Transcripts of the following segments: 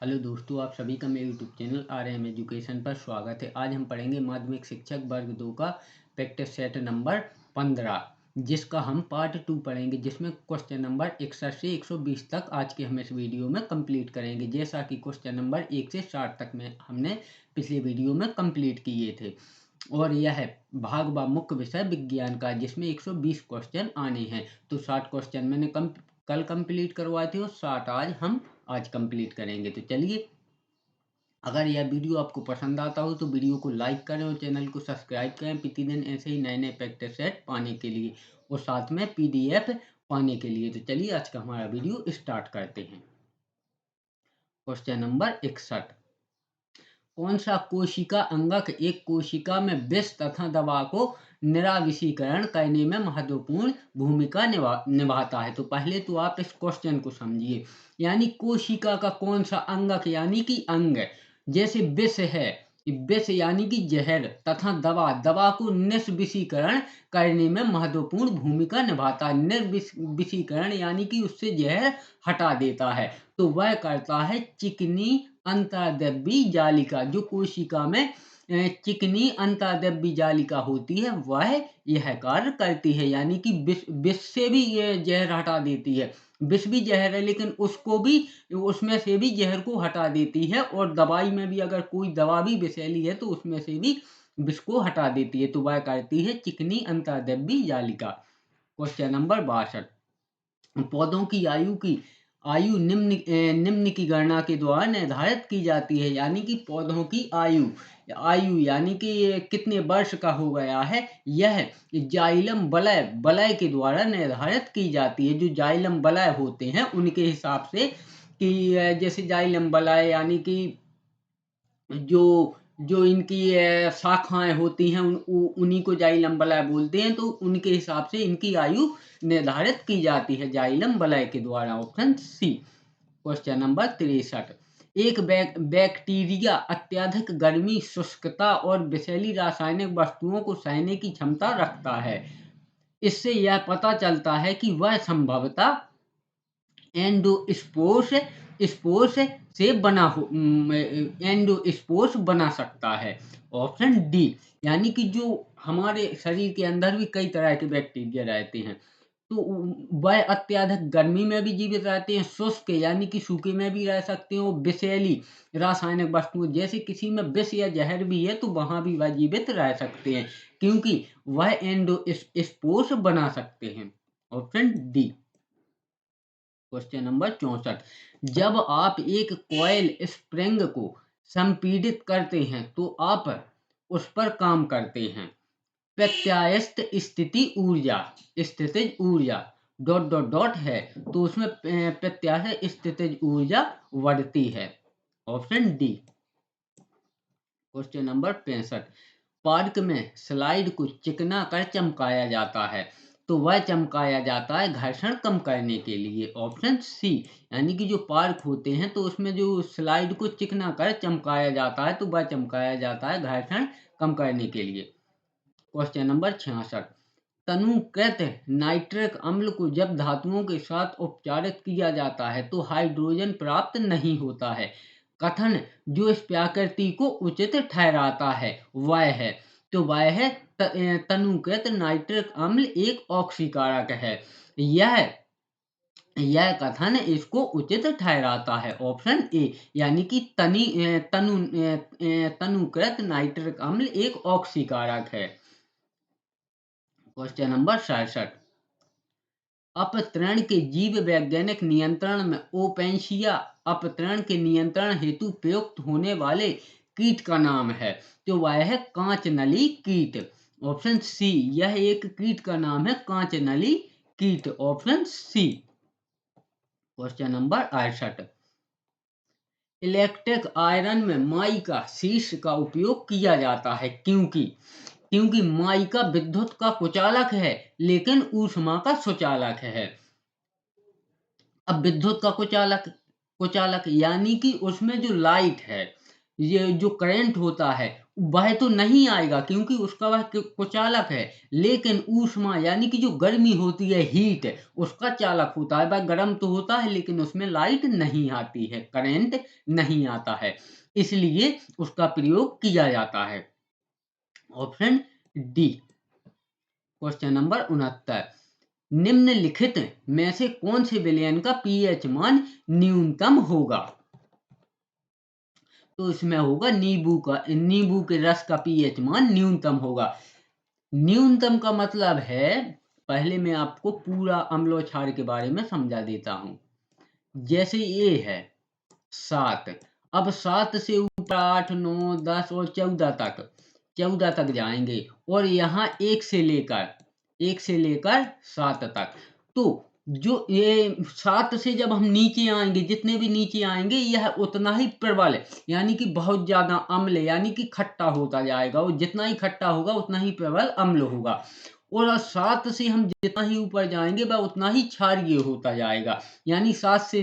Hello दोस्तों, आप सभी का मेरे यूट्यूब चैनल RM एजुकेशन पर स्वागत है। आज हम पढ़ेंगे माध्यमिक शिक्षक वर्ग 2 का प्रैक्टिस सेट नंबर 15, जिसका हम पार्ट 2 पढ़ेंगे, जिसमें क्वेश्चन नंबर 61 से 120 तक आज के हम इस वीडियो में कंप्लीट करेंगे। जैसा कि क्वेश्चन नंबर 1 से 60 तक में हमने पिछले वीडियो में कंप्लीट किए थे। और यह भाग व मुख्य विषय विज्ञान का, जिसमें 120 क्वेश्चन आने हैं। तो 60 क्वेश्चन मैंने कल कंप्लीट करवाए थे और 60 आज कंप्लीट करेंगे। तो चलिए, अगर यह वीडियो आपको पसंद आता हो तो वीडियो को लाइक करें और चैनल को सब्सक्राइब करें प्रतिदिन ऐसे ही नए नए प्रैक्टिस सेट पाने के लिए और साथ में PDF पाने के लिए। तो चलिए, आज का हमारा वीडियो स्टार्ट करते हैं। Question number 61। कौन सा कोशिका अंगक एक कोशिका में विष तथा दवा को निराविषीकरण करने में महत्वपूर्ण भूमिका निभाता है? तो पहले तो आप इस क्वेश्चन को समझिए। यानी कोशिका का कौन सा अंगक यानी कि अंग, जैसे विष है, विष यानी कि जहर, तथा दवा, दवा को निष्विषीकरण करने में महत्वपूर्ण भूमिका निभाता है। निर्विषीकरण यानी कि उससे जहर हटा देता है। तो वह करता है चिकनी अंतर्द्रव्यी जालिका। जो कोशिका में चिकनी अंतर्द्रव्यी जालिका होती है, वह यह कार्य करती है। यानी कि विष से भी ये जहर हटा देती है। विष भी जहर है, लेकिन उसको भी, उसमें से भी जहर को हटा देती है। और दवाई में भी अगर कोई दवा भी विषैली है तो उसमें से भी विष को हटा देती है। तो वह करती है चिकनी अंतर्द्रव्यी जालिका। Question number 62। पौधों की आयु निम्न की गणना के द्वारा निर्धारित की जाती है। यानी कि पौधों की आयु आयु यानी कि कितने वर्ष का हो गया है, यह जाइलम वलय के द्वारा निर्धारित की जाती है। जो जाइलम वलय होते हैं उनके हिसाब से, कि जैसे जाइलम वलय यानी कि जो जो इनकी शाखाएं होती हैं, उन्हीं को जाइलम वलय बोलते हैं। तो उनके हिसाब से इनकी आयु निर्धारित की जाती है जाइलम वलय के द्वारा। Option C. Question number 63। एक बैक्टीरिया अत्यधिक गर्मी, शुष्कता और विषैली रासायनिक वस्तुओं को सहने की क्षमता रखता है। इससे यह पता चलता है कि वह संभवतः एंडोस्पोर्स स्पोर्स से बना हो एंडोस्पोर्स बना सकता है। Option D. यानी कि जो हमारे शरीर के अंदर भी कई तरह के बैक्टीरिया रहते हैं, तो वह अत्यधिक गर्मी में भी जीवित रहते हैं, शुष्क यानी कि सूखे में भी रह सकते हैं, और विषैली रासायनिक वस्तुओं जैसे किसी में विष या जहर भी है तो वहां भी वह जीवित रह सकते हैं, क्योंकि वह एंडोस्पोर्स बना सकते हैं। Option D. Question number 64। जब आप एक कॉइल स्प्रिंग को संपीड़ित करते हैं तो आप उस पर काम करते हैं। प्रत्यास्थ स्थितिज ऊर्जा डॉट डॉट डॉट है, तो उसमें प्रत्यास्थ स्थितिज ऊर्जा बढ़ती है। Option D. Question number 65। Park में स्लाइड को चिकना कर चमकाया जाता है, तो वह चमकाया जाता है घर्षण कम करने के लिए। Option C. यानी कि जो पार्क होते हैं तो उसमें जो स्लाइड को चिकना कर चमकाया जाता है, तो वह चमकाया जाता है घर्षण कम करने के लिए। Question number 66। तनुकृत नाइट्रिक अम्ल को जब धातुओं के साथ उपचारित किया जाता है तो हाइड्रोजन प्राप्त नहीं होता है। कथन जो इस प्रकृति को उचित ठहराता है वह है, तो वह है तनुकृत नाइट्रिक अम्ल एक ऑक्सीकारक है। यह यह कथन इसको उचित ठहराता है। Option A. यानी कि तनुकृत नाइट्रिक अम्ल एक ऑक्सीकारक है। Question number 67। अपतरण के जीव वैज्ञानिक नियंत्रण में ओपेंशिया अपतरण के नियंत्रण हेतु प्रयुक्त होने वाले कीट का नाम है, तो वह है कांच नली कीट। Option C. यह एक कीट का नाम है कांच नली कीट। Option C. Question number 68। Electric iron में माइका शीर्ष का उपयोग किया जाता है, क्योंकि माइका विद्युत का कुचालक है लेकिन ऊष्मा का सुचालक है। अब विद्युत का कुचालक यानी कि उसमें जो लाइट है, ये जो करंट होता है वह तो नहीं आएगा क्योंकि उसका वह कुचालक है, लेकिन ऊष्मा यानी कि जो गर्मी होती है, हीट, उसका चालक होता है। वह गर्म तो होता है लेकिन उसमें लाइट नहीं आती है, करंट नहीं आता है, इसलिए उसका प्रयोग किया जाता है। Option D. क्वेश्चन नंबर 69, निम्नलिखित में से कौन से विलयन का पीएच मान न्यूनतम होगा? तो इसमें होगा नींबू के रस का पीएच मान न्यूनतम होगा। न्यूनतम का मतलब है, पहले मैं आपको पूरा अम्ल और क्षार के बारे में समझा देता हूं। जैसे ये है 7, अब 7 से ऊपर 8, 9, 10 और 14 तक जाएंगे, और यहाँ 1 से लेकर 7 तक। तो जो ये 7 से जब हम नीचे आएंगे, जितने भी नीचे आएंगे, यह उतना ही प्रबल यानी कि बहुत ज्यादा अम्ल यानी कि खट्टा होता जाएगा, और जितना ही खट्टा होगा उतना ही प्रबल अम्ल होगा। और 7 से हम जितना ही ऊपर जाएंगे वह उतना ही क्षारीय होता जाएगा, यानी 7 से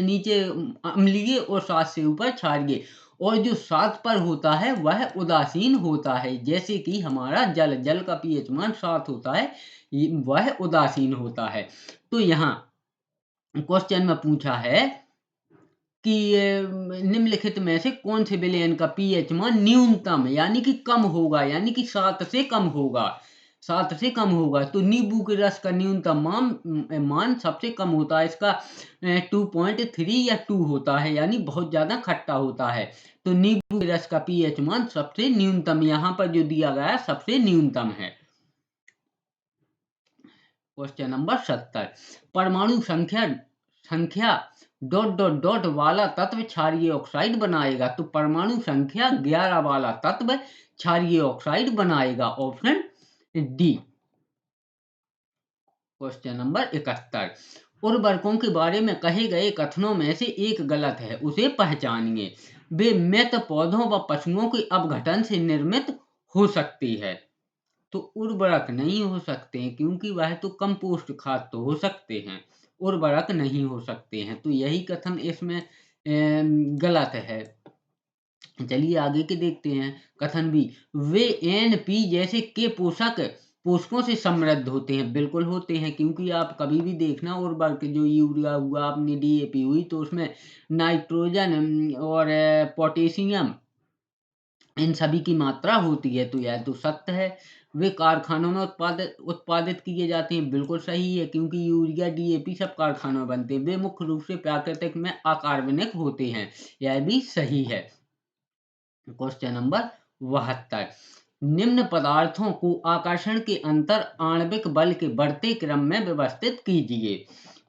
नीचे अम्लीय और 7 से ऊपर क्षारीय। और जो 7 पर होता है वह उदासीन होता है, जैसे कि हमारा जल का पीएच मान 7 होता है, वह उदासीन होता है। तो यहाँ क्वेश्चन में पूछा है कि निम्नलिखित में से कौन से विलयन का पीएच मान न्यूनतम यानी कि कम होगा, यानी कि 7 से कम होगा। 7 से कम होगा तो नींबू के रस का न्यूनतम मान सबसे कम होता है, इसका 2.3 या 2 होता है, यानी बहुत ज्यादा खट्टा होता है। तो नींबू के रस का पीएच मान सबसे न्यूनतम यहाँ पर जो दिया गया है सबसे न्यूनतम है। क्वेश्चन नंबर 70, परमाणु संख्या ... वाला तत्व क्षारीय ऑक्साइड बनाएगा। तो परमाणु संख्या 11 वाला तत्व क्षारीय ऑक्साइड बनाएगा। Option D. क्वेश्चन नंबर 71, उर्वरकों के बारे में कहे गए कथनों में से एक गलत है, उसे पहचानिए। वे मृत पौधों व पशुओं के अपघटन से निर्मित हो सकती है। तो उर्वरक नहीं हो सकते हैं, क्योंकि वह तो कंपोस्ट खाद तो हो सकते हैं, उर्वरक नहीं हो सकते हैं, तो यही कथन इसमें गलत है। चलिए आगे के देखते हैं। कथन बी, वे एनपी जैसे के पोषकों से समृद्ध होते हैं। बिल्कुल होते हैं, क्योंकि आप कभी भी देखना उर्वरक जो यूरिया हुआ, अपनी डीएपी हुई, तो उसमें नाइट्रोजन और पोटेशियम, इन सभी की मात्रा होती है, तो यह तो सत्य है। वे कारखानों में उत्पादित किए जाते हैं। बिल्कुल सही है, क्योंकि यूरिया डीएपी सब कारखानों में बनते हैं। वे मुख्य रूप से प्राकृतिक में अकार्बनिक होते हैं, यह भी सही है। क्वेश्चन नंबर 72, निम्न पदार्थों को आकर्षण के अंतर आणविक बल के बढ़ते क्रम में व्यवस्थित कीजिए।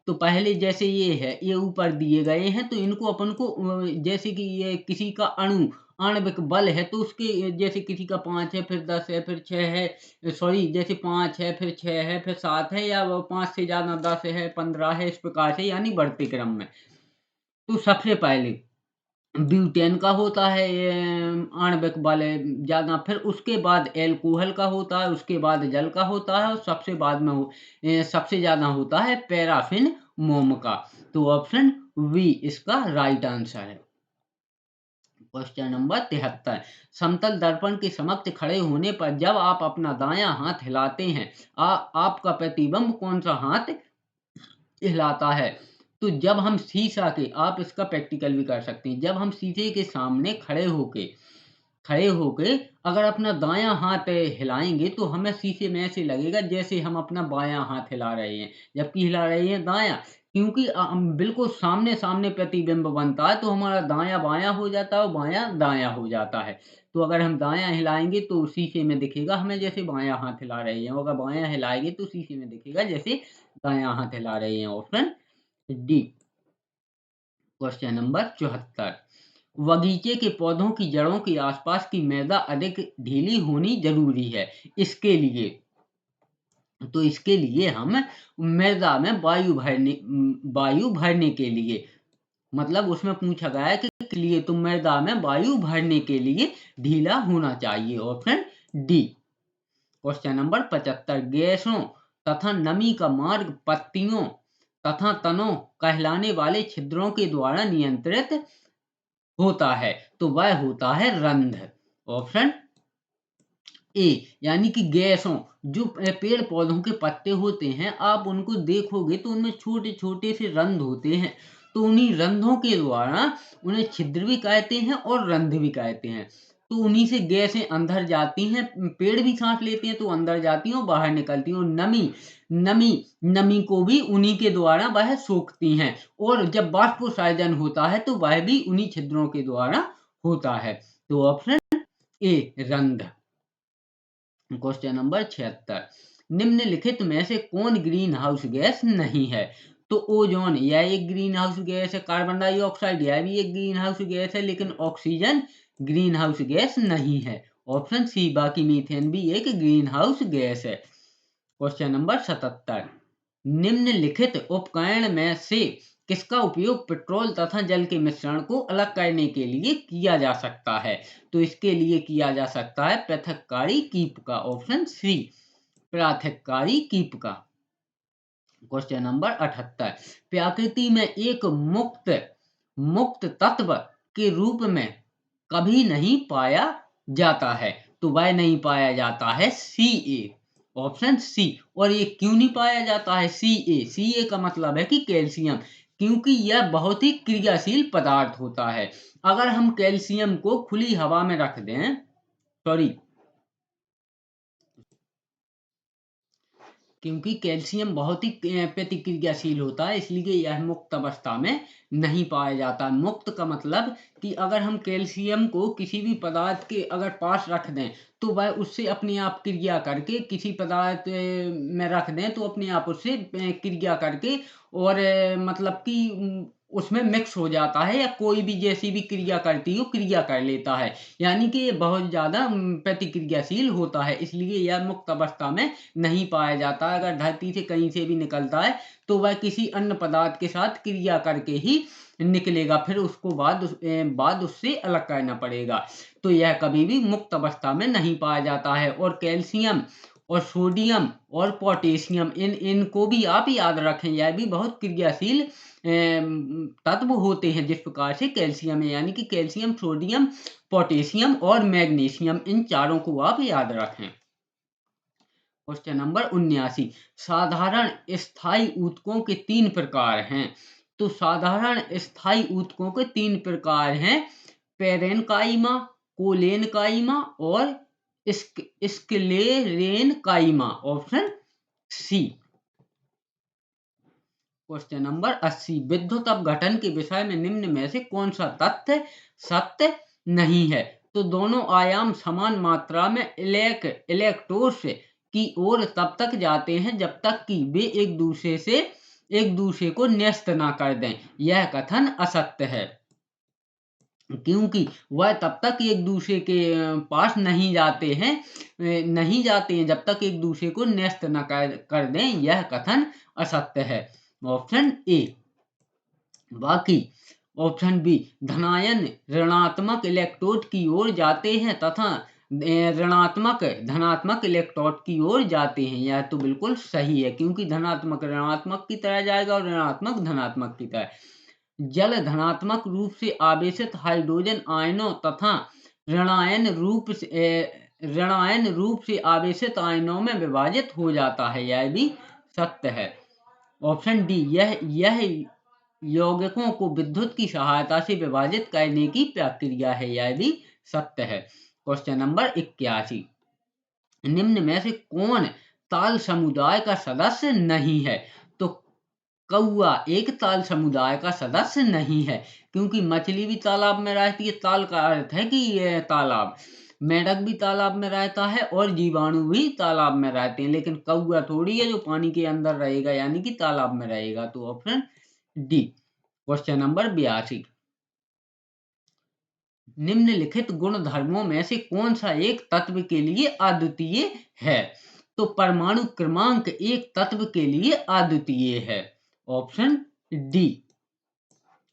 तो पहले जैसे ये है, ये ऊपर दिए गए हैं, तो इनको अपन को जैसे कि ये किसी का अणु आणविक बल है, तो उसके जैसे किसी का 5 है, फिर 10 है, फिर 6 है, सॉरी जैसे 5 है, फिर 6 है, फिर 7 है, या 5 से ज्यादा 10 है, 15 है, इस प्रकार से, यानी बढ़ते क्रम में। तो सबसे पहले ब्यूटेन का होता है आणविक बल ज्यादा, फिर उसके बाद एल्कोहल का होता है, उसके बाद जल का होता है, और सबसे बाद में सबसे ज्यादा होता है पैराफिन मोम का। तो ऑप्शन वी इसका राइट आंसर है। क्वेश्चन नंबर 73, समतल दर्पण के समक्ष खड़े होने पर जब आप अपना दायां हाथ हिलाते हैं, आपका प्रतिबिंब कौन सा हाथ हिलाता है? तो जब हम आप इसका प्रैक्टिकल भी कर सकते हैं। जब हम शीशे के सामने खड़े होके अगर अपना दायां हाथ हिलाएंगे, तो हमें शीशे में ऐसे लगेगा जैसे हम अपना बायां हाथ हिला रहे हैं, जबकि हिला रहे हैं दायां, क्योंकि बिल्कुल सामने सामने प्रतिबिंब बनता है, तो हमारा दायां बायां हो जाता है और बायां दायां हो जाता है। तो अगर हम दायां हिलाएंगे तो शीशे में दिखेगा हमें जैसे बायां हाथ हिला रहे हैं, अगर बायां हिलाएंगे तो शीशे में दिखेगा जैसे दायां हाथ हिला रहे हैं। Option D. क्वेश्चन नंबर 74, बगीचे के पौधों की जड़ों के आसपास की मृदा अधिक ढीली होनी जरूरी है। इसके लिए हम मृदा में वायु भरने के लिए, मतलब उसमें पूछा गया है कि लिए तो मृदा में वायु भरने के लिए ढीला होना चाहिए। Option D. क्वेश्चन नंबर 75, गैसों तथा नमी का मार्ग पत्तियों तथा तनों कहलाने वाले छिद्रों के द्वारा नियंत्रित होता है? तो वह होता है रंध्र। ऑप्शन ए, यानी कि गैसों, जो पेड़ पौधों के पत्ते होते हैं, आप उनको देखोगे तो उनमें छोटे छोटे से रंध्र होते हैं, तो उन्हीं रंध्रों के द्वारा उन्हें छिद्र भी कहते हैं और रंध्र भी कहते हैं। तो उन्हीं से गैसें अंदर जाती हैं, पेड़ भी सांस लेते हैं तो अंदर जाती हैं और बाहर निकलती हैं, और नमी नमी नमी को भी उन्हीं के द्वारा वह सोखती हैं, और जब बाष्पोत्सर्जन होता है तो वह भी उन्हीं छिद्रों के द्वारा होता है। तो ऑप्शन ए, रंध्र। क्वेश्चन नंबर 76, निम्नलिखित में से कौन ग्रीन हाउस गैस नहीं है? तो ओजोन, यह एक ग्रीन हाउस गैस है। कार्बन डाइऑक्साइड, यह भी एक ग्रीन हाउस गैस है, लेकिन ऑक्सीजन ग्रीन हाउस गैस नहीं है। ऑप्शन सी, बाकी मीथेन भी एक ग्रीन हाउस गैस है। क्वेश्चन नंबर 77, निम्नलिखित उपकरण में से किसका उपयोग पेट्रोल तथा जल के मिश्रण को अलग करने के लिए किया जा सकता है? तो इसके लिए किया जा सकता है पृथक्कारी कीप का। ऑप्शन सी, पृथक्कारी कीप का। क्वेश्चन नंबर 78, प्रकृति में एक मुक्त मुक्त तत्व के रूप में कभी नहीं पाया जाता है? तो वह नहीं पाया जाता है सी ए। Option C. और ये क्यों नहीं पाया जाता है सी ए? सी ए का मतलब है कि कैल्शियम, क्योंकि यह बहुत ही क्रियाशील पदार्थ होता है। अगर हम कैल्शियम को खुली हवा में रख दें, सॉरी, क्योंकि कैल्शियम बहुत ही प्रतिक्रियाशील होता है, इसलिए यह मुक्त अवस्था में नहीं पाया जाता। मुक्त का मतलब कि अगर हम कैल्शियम को किसी भी पदार्थ के अगर पास रख दें तो वह उससे अपने आप क्रिया करके, किसी पदार्थ में रख दें तो अपने आप उससे क्रिया करके, और मतलब कि उसमें मिक्स हो जाता है, या कोई भी जैसी भी क्रिया करती हो क्रिया कर लेता है, यानी कि ये बहुत ज़्यादा प्रतिक्रियाशील होता है, इसलिए यह मुक्त अवस्था में नहीं पाया जाता। अगर धरती से कहीं से भी निकलता है तो वह किसी अन्य पदार्थ के साथ क्रिया करके ही निकलेगा, फिर उसको बाद उससे अलग करना पड़ेगा। तो यह कभी भी मुक्त अवस्था में नहीं पाया जाता है। और कैल्शियम और सोडियम और पोटेशियम, इनको भी आप याद रखें, यह भी बहुत क्रियाशील तत्व होते हैं। जिस प्रकार से कैल्शियम है, यानी कि कैल्शियम, सोडियम, पोटेशियम और मैग्नीशियम, इन चारों को आप याद रखें। क्वेश्चन नंबर 79, साधारण स्थायी ऊतकों के 3 प्रकार हैं। तो साधारण स्थायी ऊतकों के 3 प्रकार हैं, पेरेनकाइमा, कोलेनकाइमा और sclerenchyma. Option C. Question number 80, विद्युत अपघटन के विषय में निम्न में से कौन सा तथ्य सत्य नहीं है? तो दोनों आयाम समान मात्रा में इलेक्ट्रोड्स की ओर तब तक जाते हैं जब तक कि वे एक दूसरे को न्यस्त ना कर दें। यह कथन असत्य है, क्योंकि वह तब तक एक दूसरे के पास नहीं जाते हैं जब तक एक दूसरे को न्यस्त न कर दें। यह कथन असत्य है। Option A. बाकी ऑप्शन बी, धनायन ऋणात्मक इलेक्ट्रोड की ओर जाते हैं तथा ऋणात्मक धनात्मक इलेक्ट्रोड की ओर जाते हैं। यह तो बिल्कुल सही है, क्योंकि धनात्मक ऋणात्मक की तरह जाएगा और ऋणात्मक धनात्मक की तरह। जल धनात्मक रूप से आवेशित हाइड्रोजन आयनों तथा ऋणायन रूप से आवेशित आयनों में विभाजित हो जाता है। यह भी सत्य है। ऑप्शन डी, यह यौगिकों को विद्युत की सहायता से विभाजित करने की प्रक्रिया है। यह भी सत्य है। क्वेश्चन नंबर 81, निम्न में से कौन ताल समुदाय का सदस्य नहीं है? तो कौआ एक ताल समुदाय का सदस्य नहीं है, क्योंकि मछली भी तालाब में रहती है, ताल का अर्थ है कि ये तालाब, मेढक भी तालाब में रहता है और जीवाणु भी तालाब में रहते हैं, लेकिन कौआ थोड़ी है जो पानी के अंदर रहेगा, यानी कि तालाब में रहेगा। तो ऑप्शन डी। क्वेश्चन नंबर 82, निम्नलिखित गुण धर्मों में से कौन सा एक तत्व के लिए अद्वितीय है? तो परमाणु क्रमांक एक तत्व के लिए अद्वितीय है। Option D.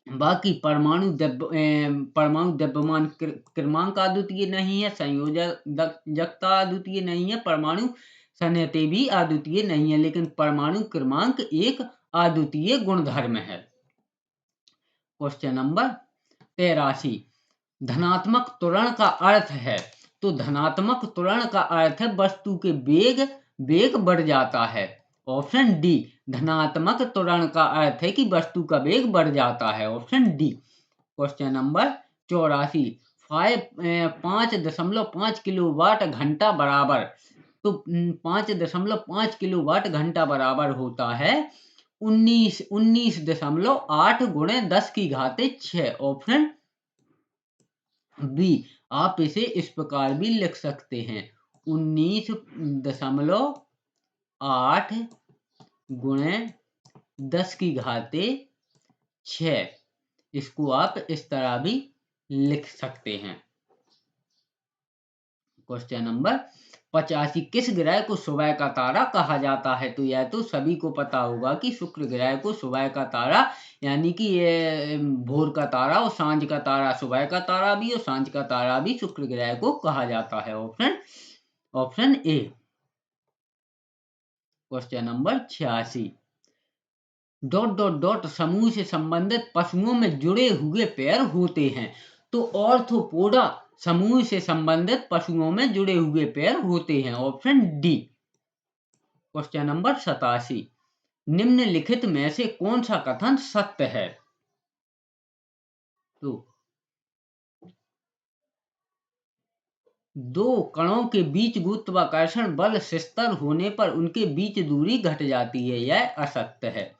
बाकी परमाणु द्रव्यमान क्रमांक अद्वितीय नहीं है, संयोजकता अद्वितीय नहीं है, परमाणु संहति भी अद्वितीय नहीं है, लेकिन परमाणु क्रमांक एक अद्वितीय गुणधर्म है। क्वेश्चन नंबर 83, धनात्मक त्वरण का अर्थ है, तो धनात्मक त्वरण का अर्थ है वस्तु के वेग बढ़ जाता है। ऑप्शन डी, धनात्मक त्वरण का अर्थ है कि वस्तु का वेग बढ़ जाता है। Option D. Question number 84, 5.5 kilowatt घंटा बराबर, तो 5.5 किलोवाट घंटा बराबर होता है 19.8 गुणे 10 की घाते 6। Option B. आप इसे इस प्रकार भी लिख सकते हैं, 19.8 गुणे 10 की घाते 6। इसको आप इस तरह भी लिख सकते हैं। क्वेश्चन नंबर 85, किस ग्रह को सुबह का तारा कहा जाता है? तो यह तो सभी को पता होगा कि शुक्र ग्रह को सुबह का तारा, यानी कि ये भोर का तारा और सांझ का तारा, सुबह का तारा भी और सांझ का तारा भी शुक्र ग्रह को कहा जाता है। Option A. Question number 86, dot dot dot समूह से संबंधित पशुओं में जुड़े हुए पैर होते हैं, तो ऑर्थोपोडा समूह से संबंधित पशुओं में जुड़े हुए पैर होते हैं। Option D. क्वेश्चन नंबर 87, निम्नलिखित में से कौन सा कथन सत्य है? तो दो कणों के बीच गुरुत्वाकर्षण बल शिस्तर होने पर उनके बीच दूरी घट जाती है, यह असत्य है,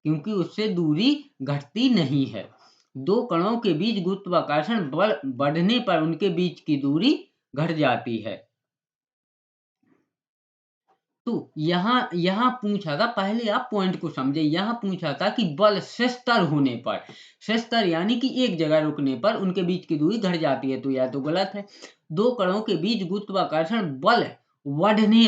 क्योंकि उससे दूरी घटती नहीं है। दो कणों के बीच गुरुत्वाकर्षण बल बढ़ने पर उनके बीच की दूरी घट जाती है। तो यहाँ पूछा था, पहले आप पॉइंट को समझे, यहाँ पूछा था कि बल शिस्तर होने पर, शिस्तर यानी कि एक जगह रुकने पर उनके बीच की दूरी घट जाती है, तो यह तो गलत है। दो कणों के बीच गुरुत्वाकर्षण बल बढ़ने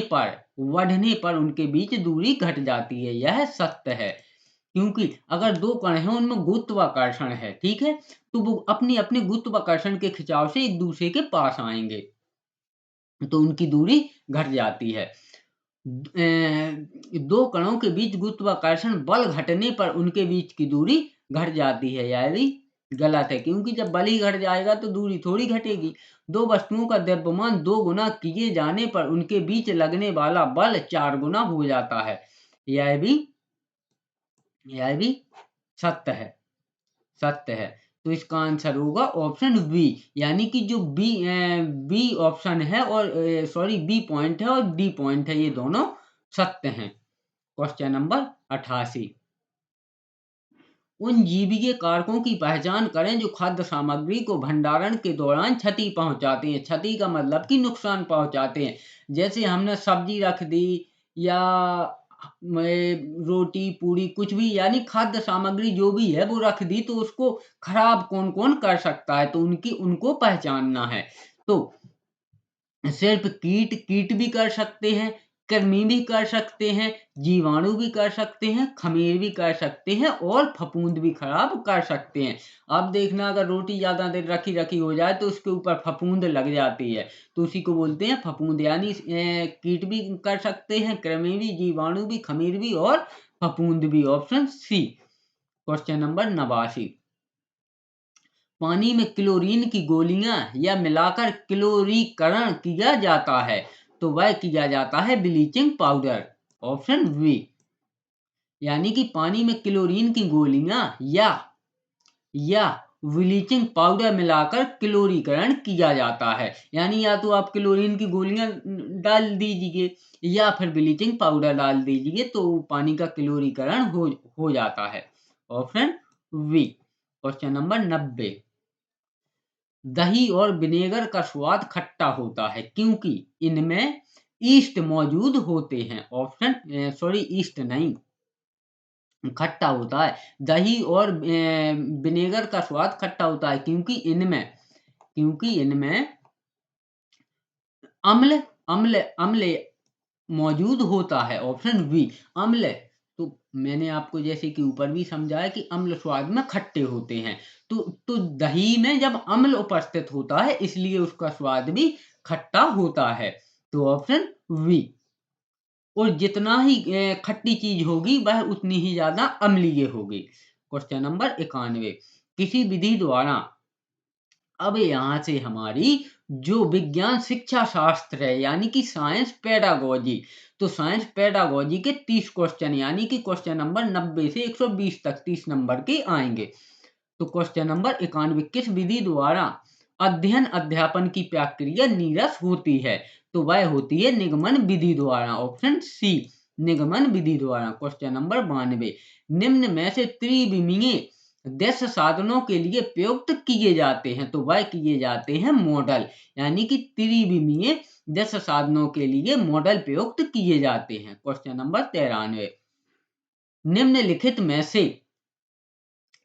पर उनके बीच दूरी घट जाती है, यह सत्य है। क्योंकि अगर दो कण हैं उनमें गुरुत्वाकर्षण है, ठीक है, तो वो अपनी अपने गुरुत्वाकर्षण के खिंचाव से एक दूसरे के पास आएंगे, तो उनकी दूरी घट जाती है। दो कणों के बीच गुरुत्वाकर्षण बल घटने पर उनके बीच की दूरी घट जाती है, यह भी गलत है, क्योंकि जब बल ही घट जाएगा तो दूरी थोड़ी घटेगी। दो वस्तुओं का द्रव्यमान 2 गुना किए जाने पर उनके बीच लगने वाला बल 4 गुना हो जाता है, यह भी सत्य है। तो इसका आंसर होगा ऑप्शन बी, यानी कि जो बी ऑप्शन है और बी पॉइंट है और डी पॉइंट है, ये दोनों सत्य हैं। क्वेश्चन नंबर 88, उन जीवीय कारकों की पहचान करें जो खाद्य सामग्री को भंडारण के दौरान क्षति पहुंचाते हैं। क्षति का मतलब कि नुकसान पहुंचाते हैं। जैसे हमने सब्जी रख दी या रोटी पूरी कुछ भी, यानी खाद्य सामग्री जो भी है वो रख दी, तो उसको खराब कौन कौन कर सकता है, तो उनको पहचानना है। तो सिर्फ कीट भी कर सकते हैं, कृमि भी कर सकते हैं, जीवाणु भी कर सकते हैं, खमीर भी कर सकते हैं और फफूंद भी खराब कर सकते हैं। अब देखना, अगर रोटी ज्यादा देर रखी रखी हो जाए तो उसके ऊपर फफूंद लग जाती है, तो उसी को बोलते हैं फफूंद, यानी कीट भी कर सकते हैं, कृमि भी, जीवाणु भी, खमीर भी और फफूंद भी। Option C. क्वेश्चन नंबर 89, पानी में क्लोरीन की गोलियां या मिलाकर क्लोरीकरण किया जाता है, तो वह किया जाता है ब्लीचिंग पाउडर। ऑप्शन बी, यानी कि पानी में क्लोरीन की गोलियां या ब्लीचिंग पाउडर मिलाकर क्लोरीकरण किया जाता है, यानी या तो आप क्लोरीन की गोलियां डाल दीजिए या फिर ब्लीचिंग पाउडर डाल दीजिए, तो पानी का क्लोरीकरण हो जाता है। Option B. क्वेश्चन नंबर 90, दही और विनेगर का स्वाद खट्टा होता है क्योंकि इनमें ईस्ट मौजूद होते हैं। ऑप्शन ईस्ट नहीं, खट्टा होता है। दही और विनेगर का स्वाद खट्टा होता है क्योंकि इनमें अम्ल अम्ल अम्ल मौजूद होता है। ऑप्शन बी, अम्ल। तो मैंने आपको जैसे कि ऊपर भी समझाया कि अम्ल स्वाद में खट्टे होते हैं, तो दही में जब अम्ल उपस्थित होता है इसलिए उसका स्वाद भी खट्टा होता है। तो ऑप्शन बी। और जितना ही खट्टी चीज होगी वह उतनी ही ज्यादा अम्लीय होगी। क्वेश्चन नंबर 91, किसी विधि द्वारा अब यहाँ से हमारी जो विज्ञान शिक्षा शास्त्र है यानी कि साइंस पेडागोजी, तो साइंस पेडागोजी के 30 क्वेश्चन यानी कि क्वेश्चन नंबर 90 से 120 तक 30 नंबर के आएंगे। तो क्वेश्चन नंबर 91, किस विधि द्वारा अध्ययन अध्यापन की प्रक्रिया नीरस होती है? तो वह होती है निगमन विधि द्वारा, ऑप्शन सी निगमन विधि द्वारा। क्वेश्चन नंबर 92, निम्न में से त्रिविमीय दृश्य साधनों के लिए प्रयुक्त किए जाते हैं? तो वह किए जाते हैं मॉडल, यानी कि त्रिविमीय दृश्य साधनों के लिए मॉडल प्रयुक्त किए जाते हैं। क्वेश्चन नंबर 93, निम्नलिखित में से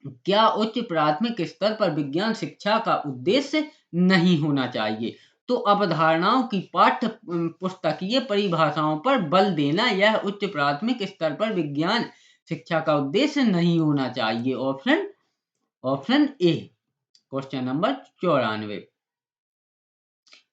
क्या उच्च प्राथमिक स्तर पर विज्ञान शिक्षा का उद्देश्य नहीं होना चाहिए? तो अवधारणाओं की पाठ्य पुस्तकीय परिभाषाओं पर बल देना यह उच्च प्राथमिक स्तर पर विज्ञान शिक्षा का उद्देश्य नहीं होना चाहिए। Option A. क्वेश्चन नंबर 94,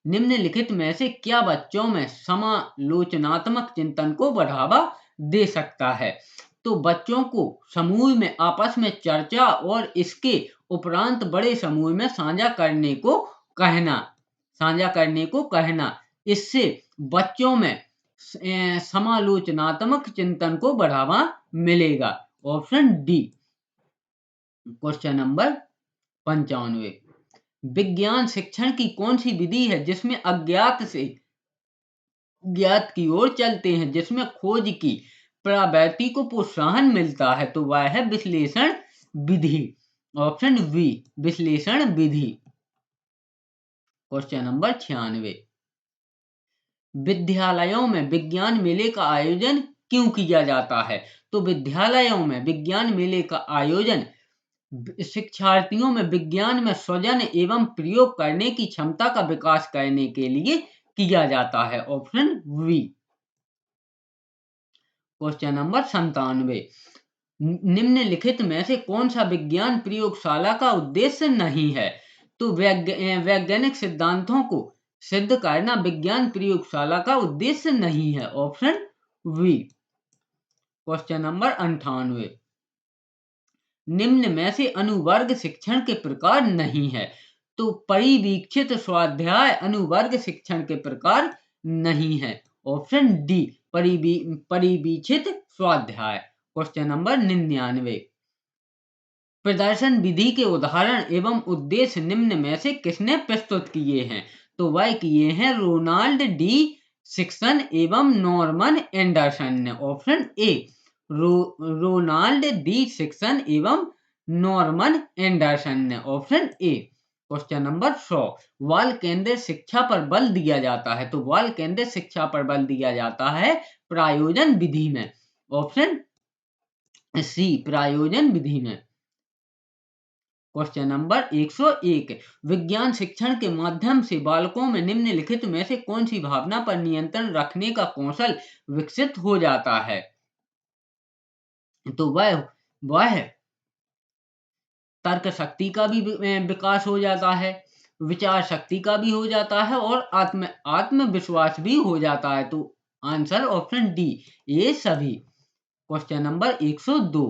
निम्नलिखित में से क्या बच्चों में समालोचनात्मक चिंतन को बढ़ावा दे सकता है? तो बच्चों को समूह में आपस में चर्चा और इसके उपरांत बड़े समूह में साझा करने को कहना, इससे बच्चों में समालोचनात्मक चिंतन को बढ़ावा मिलेगा। Option D. क्वेश्चन नंबर 95, विज्ञान शिक्षण की कौन सी विधि है जिसमें अज्ञात से ज्ञात की ओर चलते हैं, जिसमें खोज की प्रवृत्ति को प्रोत्साहन मिलता है? तो वह है विश्लेषण विधि, ऑप्शन बी विश्लेषण विधि। क्वेश्चन नंबर 96, विद्यालयों में विज्ञान मेले का आयोजन क्यों किया जाता है? तो विद्यालयों में विज्ञान मेले का आयोजन शिक्षार्थियों में विज्ञान में सृजन एवं प्रयोग करने की क्षमता का विकास करने के लिए किया जाता है। Option B. क्वेश्चन नंबर 97, निम्नलिखित में से कौन सा विज्ञान प्रयोगशाला का उद्देश्य नहीं है? तो वैज्ञानिक सिद्धांतों को सिद्ध करना विज्ञान प्रयोगशाला का उद्देश्य नहीं है। Option B. क्वेश्चन नंबर 98, निम्न में से अनुवर्ग शिक्षण के प्रकार नहीं है? तो परिवीक्षित स्वाध्याय अनुवर्ग शिक्षण के प्रकार नहीं है। ऑप्शन डी परिवीक्षित स्वाध्याय। क्वेश्चन नंबर 99, प्रदर्शन विधि के उदाहरण एवं उद्देश्य निम्न में से किसने प्रस्तुत किए हैं? तो वह किए हैं रोनाल्ड डी सिक्सन एवं नॉर्मन एंडरसन ने। ऑप्शन ए रोनाल्ड डी सिक्सन एवं नॉर्मन एंडरसन ने। Option A. क्वेश्चन नंबर 100, बाल केंद्रित शिक्षा पर बल दिया जाता है? तो बाल केंद्रित शिक्षा पर बल दिया जाता है प्रायोजन विधि में। ऑप्शन सी प्रायोजन विधि में। क्वेश्चन नंबर 101, विज्ञान शिक्षण के माध्यम से बालकों में निम्नलिखित में से कौन सी भावना पर नियंत्रण रखने का कौशल विकसित हो जाता है? तो वह तर्क शक्ति का भी विकास हो जाता है, विचार शक्ति का भी हो जाता है और आत्मविश्वास भी हो जाता है। तो आंसर ऑप्शन डी ये सभी। क्वेश्चन नंबर 102,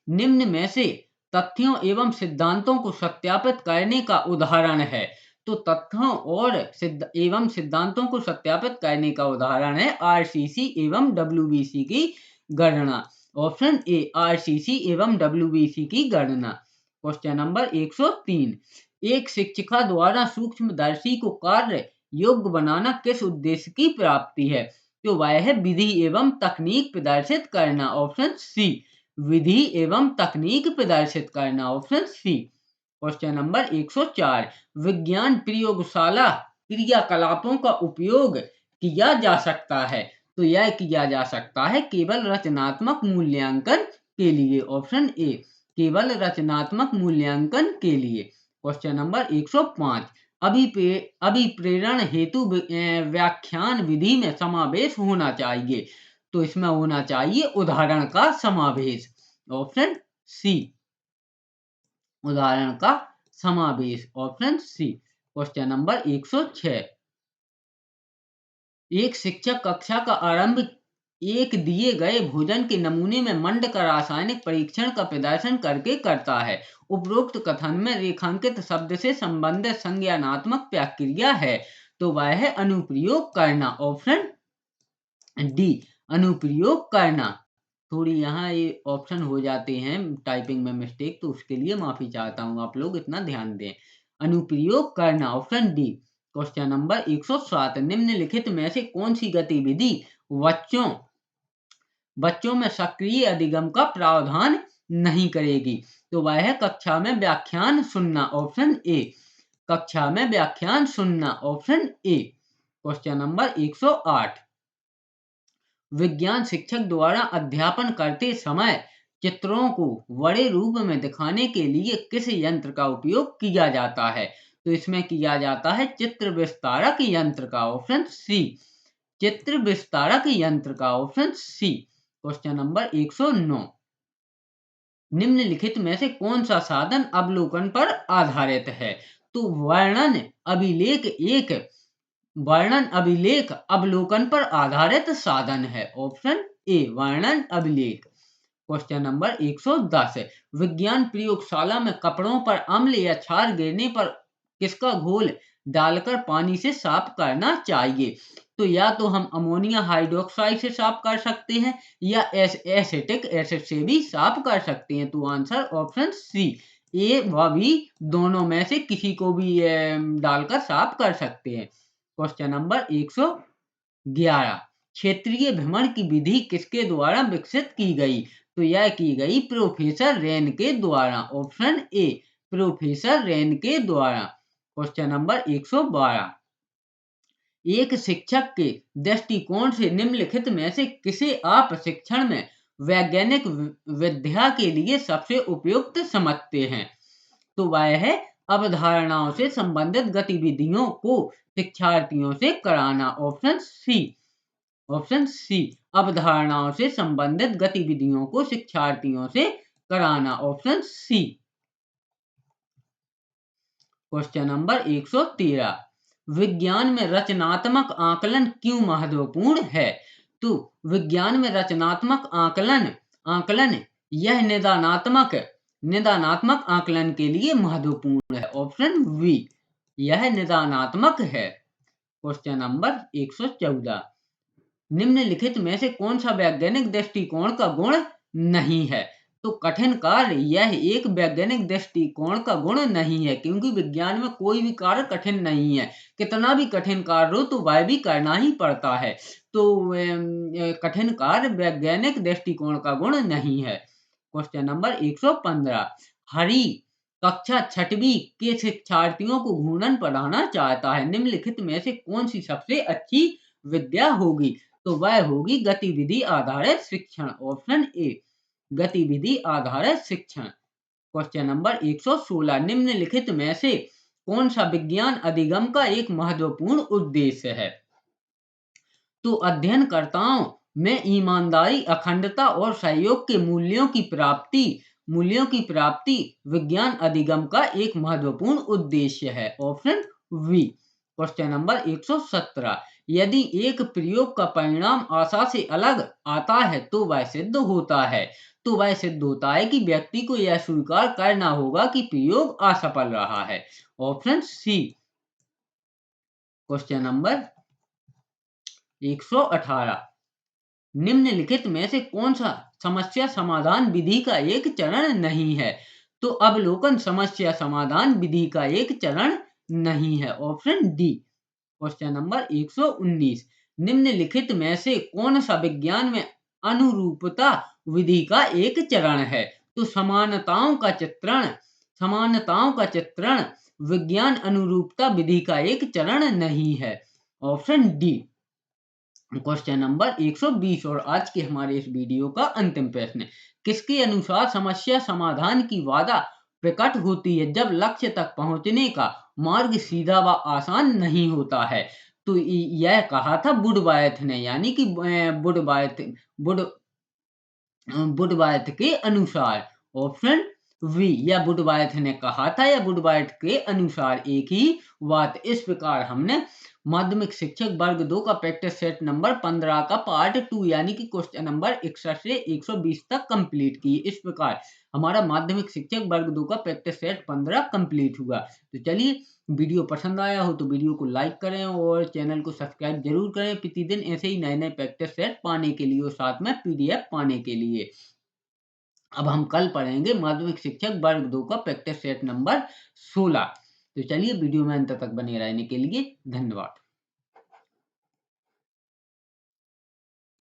निम्न में से तथ्यों एवं सिद्धांतों को सत्यापित करने का उदाहरण है? तो तथ्यों एवं सिद्धांतों को सत्यापित करने का उदाहरण है आरसीसी एवं डब्ल्यूबीसी की गणना। ऑप्शन ए आरसीसी एवं डब्ल्यूबीसी की गणना। क्वेश्चन नंबर 103, एक शिक्षिका द्वारा सूक्ष्मदर्शी को कार्य योग्य बनाना किस उद्देश्य की प्राप्ति है? तो वह है विधि एवं तकनीक प्रदर्शित करना। ऑप्शन सी विधि एवं तकनीक प्रदर्शित करना। Option C. क्वेश्चन नंबर 104, विज्ञान प्रयोगशाला क्रियाकलापों का उपयोग किया जा सकता है? तो यह किया जा सकता है केवल रचनात्मक मूल्यांकन के लिए। ऑप्शन ए केवल रचनात्मक मूल्यांकन के लिए। क्वेश्चन नंबर 105, अभिप्रेरण हेतु व्याख्यान विधि में समावेश होना चाहिए? तो इसमें होना चाहिए उदाहरण का समावेश। ऑप्शन सी उदाहरण का समावेश। Option C. क्वेश्चन नंबर 106, एक शिक्षक कक्षा का आरंभ एक दिए गए भोजन के नमूने में मंड का रासायनिक परीक्षण का प्रदर्शन करके करता है। उपरोक्त कथन में रेखांकित शब्द से संबंधित संज्ञानात्मक प्रक्रिया है, तो वह है अनुप्रयोग करना। ऑप्शन डी, अनुप्रयोग करना। थोड़ी यहाँ ये ऑप्शन हो जाते हैं टाइपिंग में मिस्टेक, तो उसके लिए माफी चाहता हूँ, आप लोग इतना ध्यान दें। अनुप्रयोग करना, ऑप्शन डी। क्वेश्चन नंबर 107, निम्नलिखित में से कौन सी गतिविधि बच्चों में सक्रिय अधिगम का प्रावधान नहीं करेगी? तो वह है कक्षा में व्याख्यान सुनना। ऑप्शन ए, कक्षा में व्याख्यान सुनना। Option A. क्वेश्चन नंबर 108, विज्ञान शिक्षक द्वारा अध्यापन करते समय चित्रों को बड़े रूप में दिखाने के लिए किस यंत्र का उपयोग किया जाता है? तो इसमें किया जाता है चित्र विस्तारक यंत्र का। ऑप्शन सी, चित्र विस्तारक यंत्र का। Option C. क्वेश्चन नंबर 109, निम्नलिखित में से कौन सा साधन अवलोकन पर आधारित है? तो वर्णन अभिलेख अवलोकन पर आधारित साधन है। ऑप्शन ए, वर्णन अभिलेख। क्वेश्चन नंबर 110, विज्ञान प्रयोगशाला में कपड़ों पर अम्ल या क्षार गिरने पर किसका घोल डालकर पानी से साफ करना चाहिए? तो या तो हम अमोनिया हाइड्रोक्साइड से साफ कर सकते हैं या एसिटिक एसिड से भी साफ कर सकते हैं। तो आंसर ऑप्शन सी, ए व बी दोनों में से किसी को भी डालकर साफ कर सकते हैं। क्वेश्चन नंबर 111, क्षेत्रीय भ्रमण की विधि किसके द्वारा विकसित की गई? तो यह की गई प्रोफेसर रेन के द्वारा। ऑप्शन ए, प्रोफेसर रेन के द्वारा। क्वेश्चन नंबर 112, एक शिक्षक के दृष्टिकोण से निम्नलिखित में से किसे आप शिक्षण में वैज्ञानिक विद्या के लिए सबसे उपयुक्त समझते हैं? तो वह है अवधारणाओं से संबंधित गतिविधियों को शिक्षार्थियों से कराना। ऑप्शन सी, ऑप्शन सी, अवधारणाओं से संबंधित गतिविधियों को शिक्षार्थियों से कराना। Option C. क्वेश्चन नंबर 113, विज्ञान में रचनात्मक आकलन क्यों महत्वपूर्ण है? तो विज्ञान में रचनात्मक आकलन यह निदानात्मक आकलन के लिए महत्वपूर्ण है। ऑप्शन बी, यह निदानात्मक है। क्वेश्चन नंबर 114, निम्नलिखित में से कौन सा वैज्ञानिक दृष्टिकोण का गुण नहीं है? तो कठिन कार्य यह एक वैज्ञानिक दृष्टिकोण का गुण नहीं है, क्योंकि विज्ञान में कोई भी कार्य कठिन नहीं है। कितना भी कठिन कार्य हो तो वह भी करना ही पड़ता है। तो कठिन कार्य वैज्ञानिक दृष्टिकोण का गुण नहीं है। क्वेश्चन नंबर 115, हरि कक्षा 6वीं के शिक्षार्थियों को घूर्णन पढ़ाना चाहता है। निम्नलिखित में से कौन सी सबसे अच्छी विद्या होगी? तो वह होगी गतिविधि आधारित शिक्षण। ऑप्शन ए, गतिविधि आधारित शिक्षण। क्वेश्चन नंबर 116, निम्नलिखित में से कौन सा विज्ञान अधिगम का एक महत्वपूर्ण उद्देश्य है? तो अध्ययनकर्ताओं में ईमानदारी, अखंडता और सहयोग के मूल्यों की प्राप्ति विज्ञान अधिगम का एक महत्वपूर्ण उद्देश्य है। Option B. क्वेश्चन नंबर 117, यदि एक प्रयोग का परिणाम आशा से अलग आता है तो वह सिद्ध होता है। तो वह सिद्ध होता है कि व्यक्ति को यह स्वीकार करना होगा कि प्रयोग असफल रहा है। Option C. क्वेश्चन नंबर 118, निम्नलिखित में से कौन सा समस्या समाधान विधि का एक चरण नहीं है? तो अवलोकन समस्या समाधान विधि का एक चरण नहीं है। Option D. क्वेश्चन नंबर 119, निम्नलिखित में से कौन सा विज्ञान में अनुरूपता विधि का एक चरण है? तो समानताओं का चित्रण विज्ञान अनुरूपता विधि का एक चरण नहीं है। Option D. क्वेश्चन नंबर 120 और आज के हमारे इस वीडियो का अंतिम प्रश्न, किसके अनुसार समस्या समाधान की बाधा प्रकट होती है जब लक्ष्य तक पहुंचने का मार्ग सीधा व आसान नहीं होता है? तो यह कहा था वुडवायथ ने, यानी कि वुडवायथ के अनुसार। ऑप्शन वी या वुडवार्थ ने कहा था या वुडवार्थ के अनुसार एक ही बात। इस प्रकार हमने माध्यमिक शिक्षक वर्ग 2 का प्रैक्टिस सेट नंबर 15 का पार्ट 2 यानी कि क्वेश्चन नंबर 61 से 120 तक कंप्लीट की। इस प्रकार हमारा माध्यमिक शिक्षक वर्ग 2 का प्रैक्टिस सेट 15 कंप्लीट हुआ। तो चलिए, वीडियो पसंद आया हो तो वीडियो को लाइक करें और चैनल को सब्सक्राइब जरूर करें प्रतिदिन ऐसे ही नए नए प्रैक्टिस सेट पाने के लिए और साथ में पीडीएफ पाने के लिए। अब हम कल पढ़ेंगे माध्यमिक शिक्षक वर्ग 2 का प्रैक्टिस सेट नंबर 16। तो चलिए, वीडियो में अंत तक बने रहने के लिए धन्यवाद।